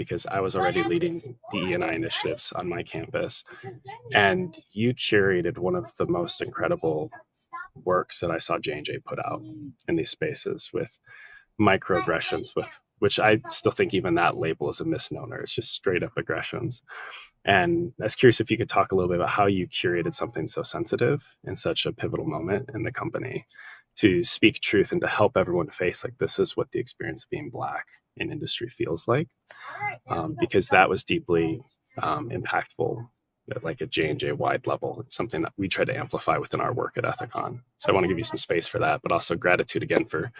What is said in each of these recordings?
because I was already leading DE&I initiatives on my campus. And you curated one of the most incredible works that I saw J&J put out in these spaces with microaggressions, with which I still think even that label is a misnomer. It's just straight up aggressions. And I was curious if you could talk a little bit about how you curated something so sensitive in such a pivotal moment in the company to speak truth and to help everyone face like this is what the experience of being Black in industry feels like, because that was deeply impactful at like a J&J wide level. It's something that we try to amplify within our work at Ethicon. So I want to give you some space for that, but also gratitude again for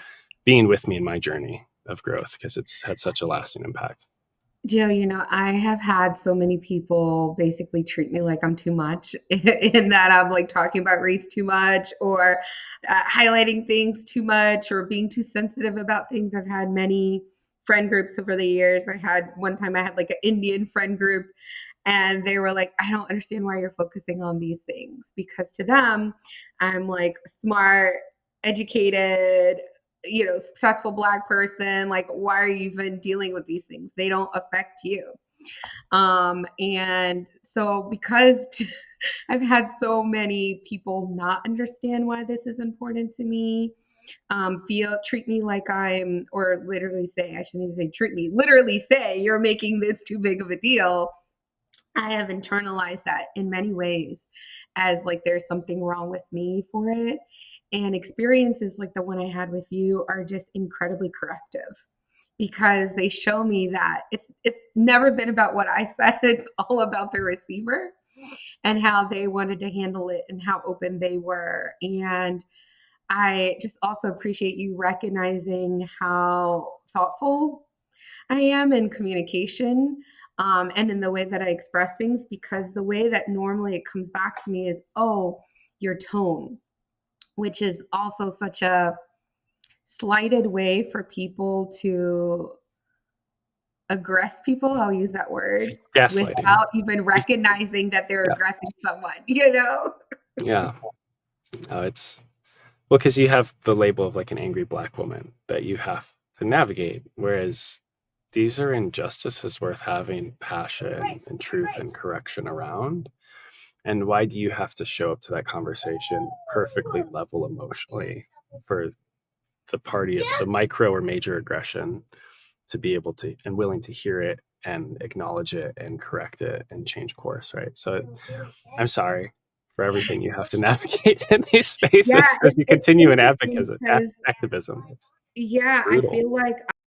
being with me in my journey of growth, because it's had such a lasting impact. Joe, I have had so many people basically treat me like I'm too much in that I'm like talking about race too much or highlighting things too much or being too sensitive about things. I've had many friend groups over the years. One time I had like an Indian friend group and they were like, I don't understand why you're focusing on these things, because to them, I'm like smart, educated, successful Black person. Like, why are you even dealing with these things? They don't affect you. And so because I've had so many people not understand why this is important to me, treat me like or literally say, I shouldn't even say treat me, literally say you're making this too big of a deal. I have internalized that in many ways as like there's something wrong with me for it. And experiences like the one I had with you are just incredibly corrective because they show me that it's never been about what I said. It's all about the receiver and how they wanted to handle it and how open they were. And I just also appreciate you recognizing how thoughtful I am in communication, and in the way that I express things, because the way that normally it comes back to me is, oh, your tone, which is also such a slighted way for people to aggress people. I'll use that word Gaslighting. without even recognizing that they're Yeah. aggressing someone. Yeah. It's well, because you have the label of like an angry Black woman that you have to navigate, whereas these are injustices worth having passion and truth and correction around. And why do you have to show up to that conversation perfectly level emotionally for the party of the micro or major aggression to be able to and willing to hear it and acknowledge it and correct it and change course, right? So I'm sorry for everything you have to navigate in these spaces Yeah, as you it's continue in interesting advocacy, because activism. It's yeah, I brutal. feel like